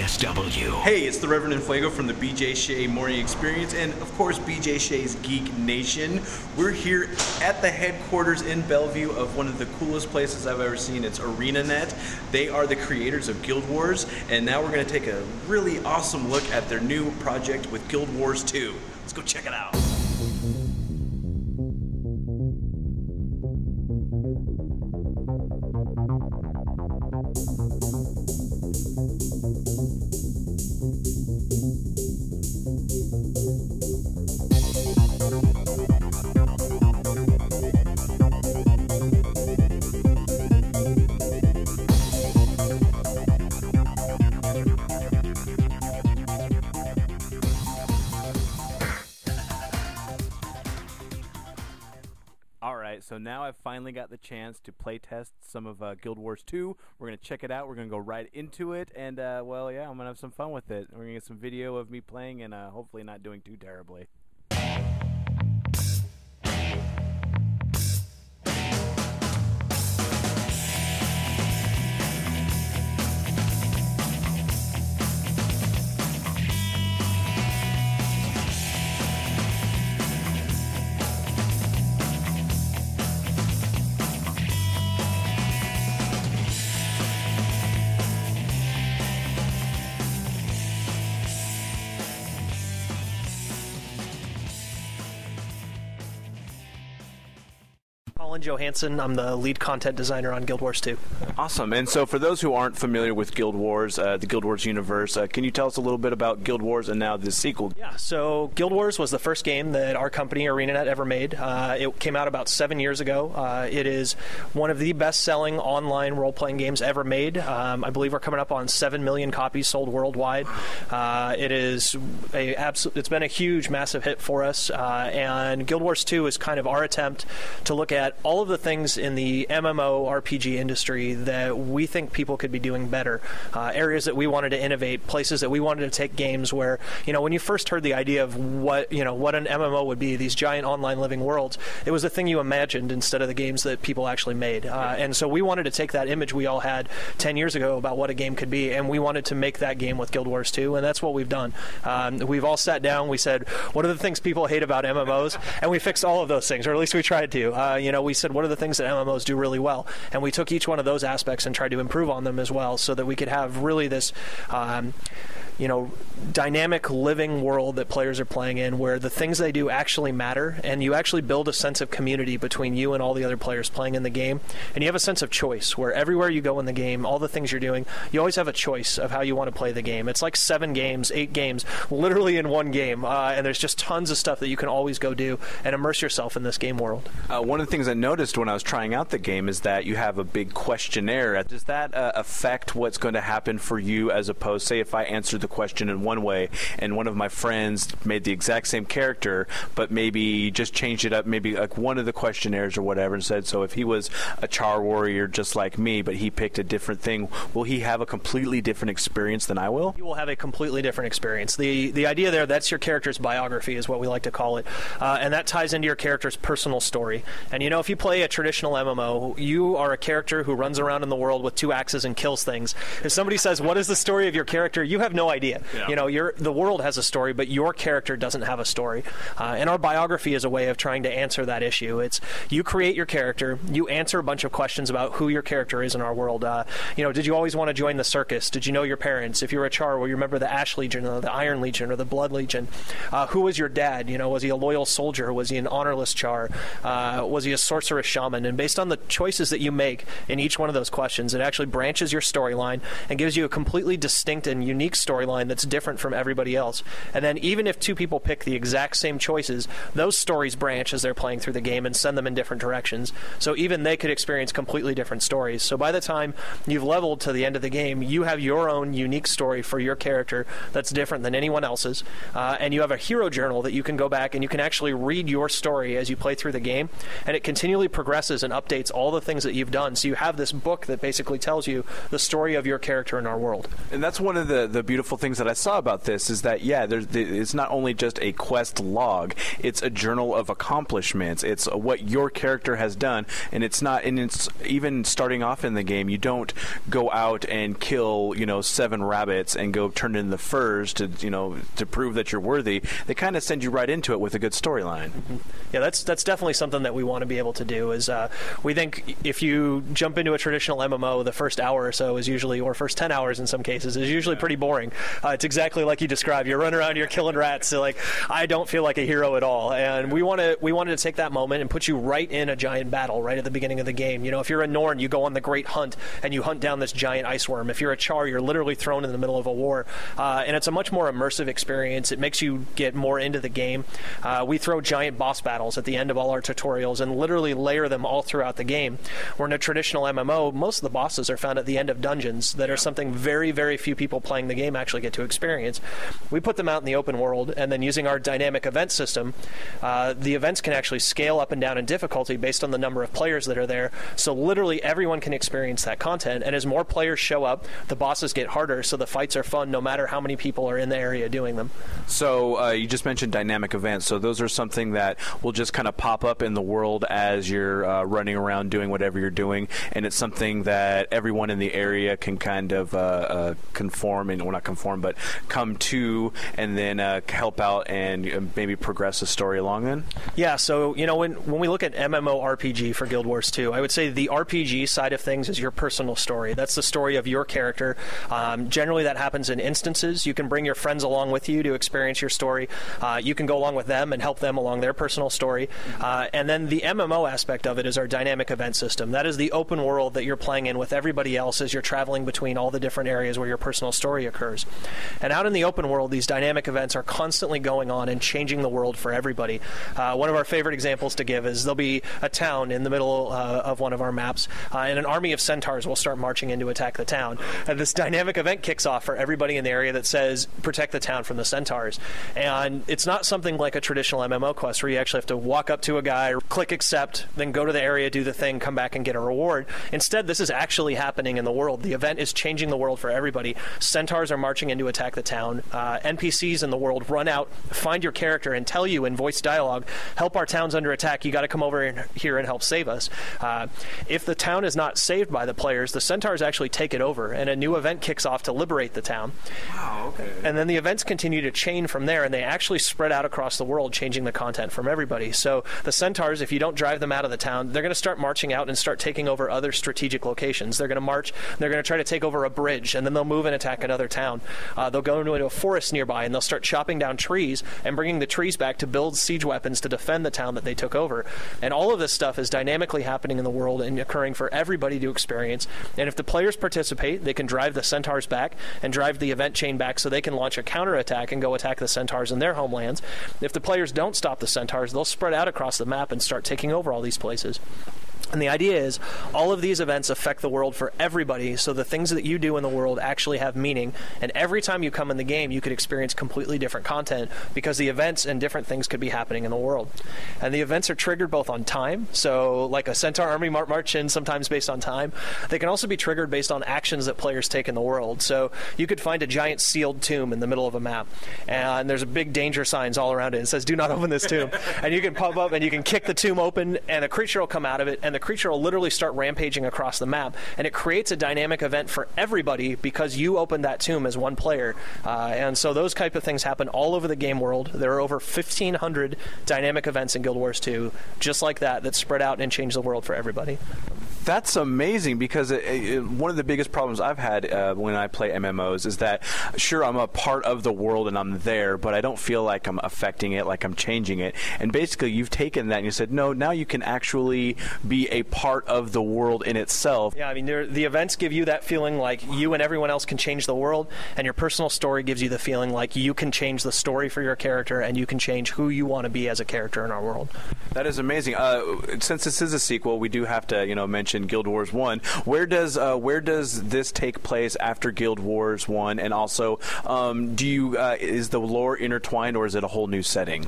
KSW. Hey, it's the Reverend and Fuego from the BJ Shea Morning Experience and, of course, BJ Shea's Geek Nation. We're here at the headquarters in Bellevue of one of the coolest places I've ever seen. It's ArenaNet. They are the creators of Guild Wars, and now we're going to take a really awesome look at their new project with Guild Wars 2. Let's go check it out. Alright, so now I've finally got the chance to play test some of Guild Wars 2. We're going to check it out. We're going to go right into it. And, well, yeah, I'm going to have some fun with it. We're going to get some video of me playing and hopefully not doing too terribly. Johansson. I'm the lead content designer on Guild Wars 2. Awesome. And so for those who aren't familiar with Guild Wars, the Guild Wars universe, can you tell us a little bit about Guild Wars and now the sequel? Yeah, so Guild Wars was the first game that our company, ArenaNet, ever made. It came out about 7 years ago. It is one of the best-selling online role-playing games ever made. I believe we're coming up on 7 million copies sold worldwide. It's been a huge, massive hit for us, and Guild Wars 2 is kind of our attempt to look at all of the things in the MMO RPG industry that we think people could be doing better, areas that we wanted to innovate, places that we wanted to take games where, when you first heard the idea of what an MMO would be, these giant online living worlds, it was a thing you imagined instead of the games that people actually made. And so we wanted to take that image we all had 10 years ago about what a game could be, and we wanted to make that game with Guild Wars 2, and that's what we've done. We've all sat down, we said, what are the things people hate about MMOs? And we fixed all of those things, or at least we tried to. We said, what are the things that MMOs do really well? And we took each one of those aspects and tried to improve on them as well, so that we could have really this dynamic living world that players are playing in, where the things they do actually matter, and you actually build a sense of community between you and all the other players playing in the game, and you have a sense of choice, where everywhere you go in the game, all the things you're doing, you always have a choice of how you want to play the game. It's like 7 games, 8 games, literally in one game, and there's just tons of stuff that you can always go do and immerse yourself in this game world. One of the things I noticed when I was trying out the game is that you have a big questionnaire. Does that affect what's going to happen for you, as opposed, say, if I answered the question in one way and one of my friends made the exact same character but maybe just changed it up, maybe like one of the questionnaires or whatever, and said, so if he was a Char warrior just like me but he picked a different thing, will he have a completely different experience than I will? You will have a completely different experience. The idea there, that's your character's biography is what we like to call it, and that ties into your character's personal story. And if you play a traditional MMO, you are a character who runs around in the world with 2 axes and kills things. If somebody says, what is the story of your character? You have no idea. Yeah. The world has a story, but your character doesn't have a story. And our biography is a way of trying to answer that issue. It's you create your character, you answer a bunch of questions about who your character is in our world. Did you always want to join the circus? Did you know your parents? If you're a Char, will you remember the Ash Legion or the Iron Legion or the Blood Legion? Who was your dad? Was he a loyal soldier? Was he an honorless Char? Was he a sorceress shaman? And based on the choices that you make in each one of those questions, it actually branches your storyline and gives you a completely distinct and unique storyline that's different from everybody else. And then even if 2 people pick the exact same choices, those stories branch as they're playing through the game and send them in different directions. So even they could experience completely different stories. So by the time you've leveled to the end of the game, you have your own unique story for your character that's different than anyone else's. And you have a hero journal that you can go back and you can actually read your story as you play through the game. And it continues continually progresses and updates all the things that you've done. So you have this book that basically tells you the story of your character in our world. And that's one of the beautiful things that I saw about this is that, yeah, it's not only just a quest log, it's a journal of accomplishments. It's what your character has done, and it's even starting off in the game, you don't go out and kill, 7 rabbits and go turn in the furs to prove that you're worthy. They kind of send you right into it with a good storyline. Mm-hmm. Yeah, that's definitely something that we want to be able to do. Is we think if you jump into a traditional MMO, the first hour or so is usually, or first 10 hours in some cases, is usually pretty boring. It's exactly like you described. You're running around, you're killing rats. So I don't feel like a hero at all. And we wanted to take that moment and put you right in a giant battle right at the beginning of the game. If you're a Norn, you go on the Great Hunt and you hunt down this giant ice worm. If you're a Char, you're literally thrown in the middle of a war. And it's a much more immersive experience. It makes you get more into the game. We throw giant boss battles at the end of all our tutorials and literally layer them all throughout the game. Where in a traditional MMO, most of the bosses are found at the end of dungeons that are something very, very few people playing the game actually get to experience. We put them out in the open world, and then using our dynamic event system, the events can actually scale up and down in difficulty based on the number of players that are there. So literally everyone can experience that content, and as more players show up, the bosses get harder, so the fights are fun no matter how many people are in the area doing them. So you just mentioned dynamic events, so those are something that will just kind of pop up in the world as you're running around doing whatever you're doing, and it's something that everyone in the area can kind of conform, and well, not conform, but come to, and then help out and maybe progress the story along then? Yeah, so when we look at MMORPG for Guild Wars 2, I would say the RPG side of things is your personal story. That's the story of your character. Generally that happens in instances. You can bring your friends along with you to experience your story. You can go along with them and help them along their personal story. And then the MMO aspect of it is our dynamic event system. That is the open world that you're playing in with everybody else as you're traveling between all the different areas where your personal story occurs. And out in the open world, these dynamic events are constantly going on and changing the world for everybody. One of our favorite examples to give is there'll be a town in the middle of one of our maps, and an army of centaurs will start marching in to attack the town. And this dynamic event kicks off for everybody in the area that says, protect the town from the centaurs. And it's not something like a traditional MMO quest where you actually have to walk up to a guy, click accept, then go to the area, do the thing, come back and get a reward. Instead, this is actually happening in the world. The event is changing the world for everybody. Centaurs are marching in to attack the town. NPCs in the world run out, find your character, and tell you in voice dialogue, help our town's under attack, you got to come over here and help save us. If the town is not saved by the players, the centaurs actually take it over, and a new event kicks off to liberate the town. Wow, okay. And then the events continue to chain from there, and they actually spread out across the world, changing the content from everybody. So the centaurs, if you don't drive them out of the town, they're going to start marching out and start taking over other strategic locations. They're going to march, they're going to try to take over a bridge, and then they'll move and attack another town. They'll go into a forest nearby, and they'll start chopping down trees and bringing the trees back to build siege weapons to defend the town that they took over. And all of this stuff is dynamically happening in the world and occurring for everybody to experience. And if the players participate, they can drive the centaurs back and drive the event chain back so they can launch a counterattack and go attack the centaurs in their homelands. If the players don't stop the centaurs, they'll spread out across the map and start taking over all these places. And the idea is all of these events affect the world for everybody, so the things that you do in the world actually have meaning. And every time you come in the game, you could experience completely different content because the events and different things could be happening in the world. And the events are triggered both on time, so like a centaur army march in sometimes based on time. They can also be triggered based on actions that players take in the world. So you could find a giant sealed tomb in the middle of a map, and there's a big danger signs all around it. It says, do not open this tomb. And you can pop up and you can kick the tomb open, and a creature will come out of it, and the creature will literally start rampaging across the map, and it creates a dynamic event for everybody because you opened that tomb as one player. And so those type of things happen all over the game world. There are over 1,500 dynamic events in Guild Wars 2, just like that spread out and change the world for everybody. That's amazing because one of the biggest problems I've had when I play MMOs is that, sure, I'm a part of the world and I'm there, but I don't feel like I'm affecting it, like I'm changing it. And basically, you've taken that and you said, no, now you can actually be a part of the world in itself. Yeah, I mean, the events give you that feeling like you and everyone else can change the world, and your personal story gives you the feeling like you can change the story for your character and you can change who you want to be as a character in our world. That is amazing. Since this is a sequel, we do have to, mention mentioned Guild Wars 1. Where does this take place after Guild Wars 1? And also, is the lore intertwined, or is it a whole new setting?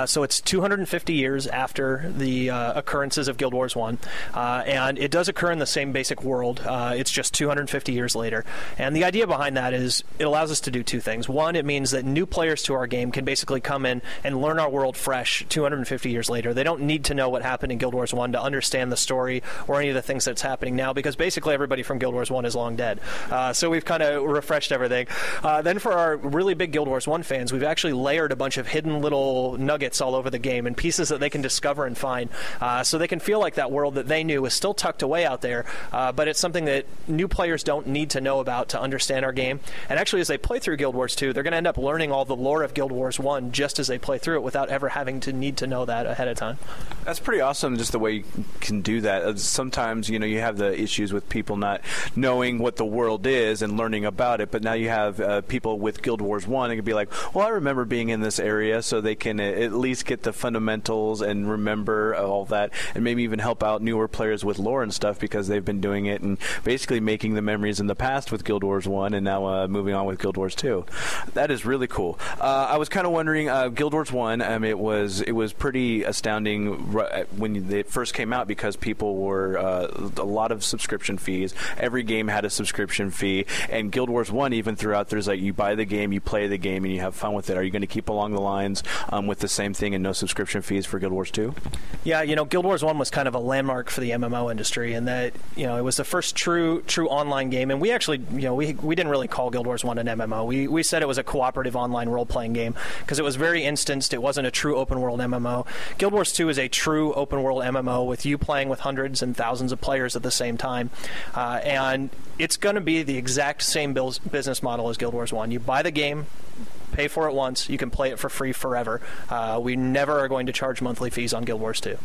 So it's 250 years after the occurrences of Guild Wars 1, and it does occur in the same basic world. It's just 250 years later. And the idea behind that is it allows us to do two things. One, it means that new players to our game can basically come in and learn our world fresh 250 years later. They don't need to know what happened in Guild Wars 1 to understand the story or any of the things that's happening now, because basically everybody from Guild Wars 1 is long dead. So we've kind of refreshed everything. Then for our really big Guild Wars 1 fans, we've actually layered a bunch of hidden little nuggets all over the game and pieces that they can discover and find, so they can feel like that world that they knew is still tucked away out there, but it's something that new players don't need to know about to understand our game. And actually, as they play through Guild Wars 2, they're going to end up learning all the lore of Guild Wars 1 just as they play through it without ever having to need to know that ahead of time. That's pretty awesome, just the way you can do that. Sometimes, you have the issues with people not knowing what the world is and learning about it, but now you have people with Guild Wars 1 and can be like, well, I remember being in this area, so they can at least get the fundamentals and remember all that, and maybe even help out newer players with lore and stuff because they've been doing it and basically making the memories in the past with Guild Wars 1 and now moving on with Guild Wars 2. That is really cool. I was kind of wondering, Guild Wars 1, it was pretty astounding when it first came out because people were a lot of subscription fees. Every game had a subscription fee, and Guild Wars 1 even throughout, there's like you buy the game, you play the game, and you have fun with it. Are you going to keep along the lines with the same thing and no subscription fees for Guild Wars 2? Yeah, Guild Wars 1 was kind of a landmark for the MMO industry, in that it was the first true online game, and we actually we didn't really call Guild Wars 1 an MMO. We said it was a cooperative online role-playing game because it was very instanced. It wasn't a true open-world MMO. Guild Wars 2 is a true open-world MMO with you playing with hundreds and thousands of players at the same time, and it's going to be the exact same business model as Guild Wars 1. You buy the game, pay for it once, you can play it for free forever. We never are going to charge monthly fees on Guild Wars 2.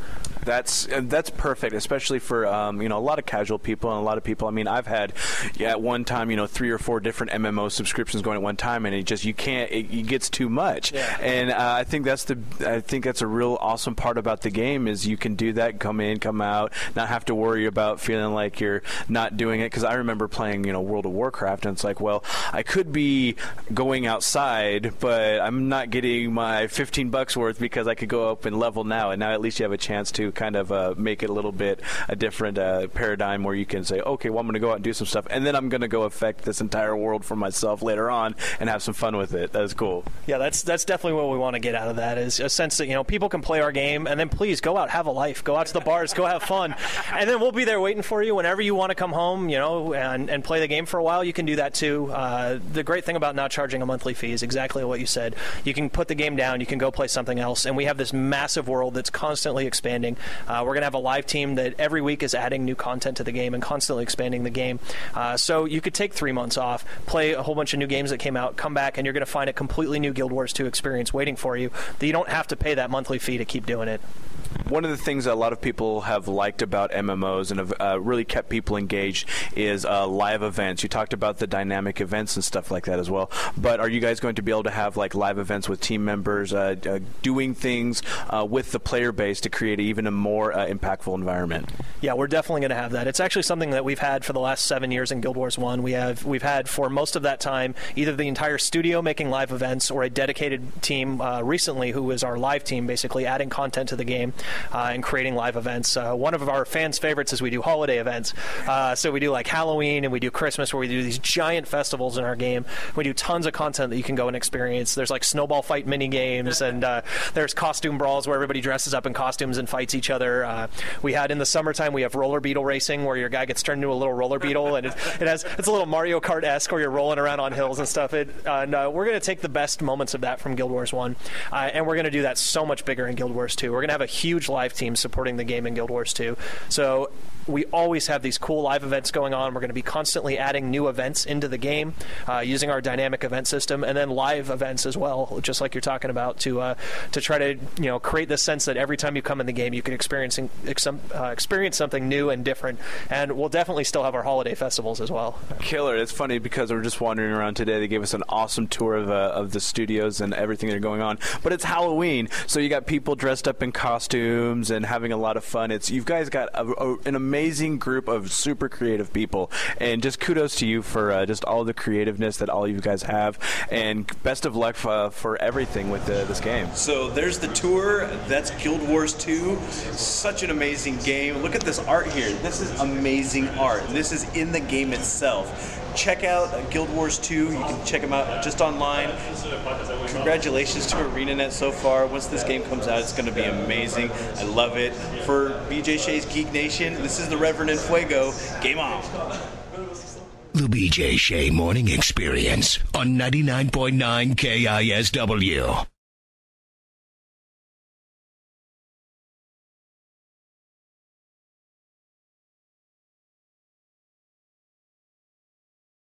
That's perfect, especially for a lot of casual people and a lot of people. I mean, I've had at one time 3 or 4 different MMO subscriptions going at one time, and it gets too much. Yeah. And I think that's a real awesome part about the game is you can do that, come in, come out, not have to worry about feeling like you're not doing it. Because I remember playing World of Warcraft, and it's like, well, I could be going outside, but I'm not getting my $15 worth because I could go up and level now, and now at least you have a chance to kind of make it a little bit a different paradigm where you can say, okay, well, I'm going to go out and do some stuff, and then I'm going to go affect this entire world for myself later on and have some fun with it. That is cool. Yeah, that's definitely what we want to get out of that, is a sense that people can play our game, and then please go out, have a life, go out to the bars, go have fun, and then we'll be there waiting for you whenever you want to come home, and play the game for a while. You can do that too. The great thing about not charging a monthly fee is exactly what you said. You can put the game down, you can go play something else, and we have this massive world that's constantly expanding. We're going to have a live team that every week is adding new content to the game and constantly expanding the game. So you could take 3 months off, play a whole bunch of new games that came out, come back, and you're going to find a completely new Guild Wars 2 experience waiting for you that you don't have to pay that monthly fee to keep doing it. One of the things that a lot of people have liked about MMOs and have really kept people engaged is live events. You talked about the dynamic events and stuff like that as well. But are you guys going to be able to have like live events with team members doing things with the player base to create even a more impactful environment? Yeah, we're definitely going to have that. It's actually something that we've had for the last 7 years in Guild Wars 1. We've had for most of that time either the entire studio making live events or a dedicated team recently who is our live team, basically adding content to the game and creating live events. One of our fans' favorites is we do holiday events. So we do like Halloween and we do Christmas, where we do these giant festivals in our game. We do tons of content that you can go and experience. There's like snowball fight mini games, and there's costume brawls where everybody dresses up in costumes and fights each other. We had in the summertime, we have roller beetle racing, where your guy gets turned into a little roller beetle, and it's a little Mario Kart-esque where you're rolling around on hills and stuff. We're going to take the best moments of that from Guild Wars 1, and we're going to do that so much bigger in Guild Wars 2. We're going to have a huge live team supporting the game in Guild Wars 2. So we always have these cool live events going on. We're going to be constantly adding new events into the game using our dynamic event system, and then live events as well, just like you're talking about, to try to create this sense that every time you come in the game you can experience something new and different. And we'll definitely still have our holiday festivals as well. Killer. It's funny because we're just wandering around today. They gave us an awesome tour of the studios and everything that are going on, but it's Halloween, so you got people dressed up in costumes costumes and having a lot of fun. You've guys got an amazing group of super creative people, and just kudos to you for just all the creativeness that all you guys have, and best of luck for everything with this game. So there's the tour. That's Guild Wars 2. Such an amazing game. Look at this art here. This is amazing art. This is in the game itself. Check out Guild Wars 2. You can check them out just online. Congratulations to ArenaNet so far. Once this game comes out, it's going to be amazing. I love it. For BJ Shea's Geek Nation, this is the Reverend and Fuego. Game on. The BJ Shea Morning Experience on 99.9 KISW.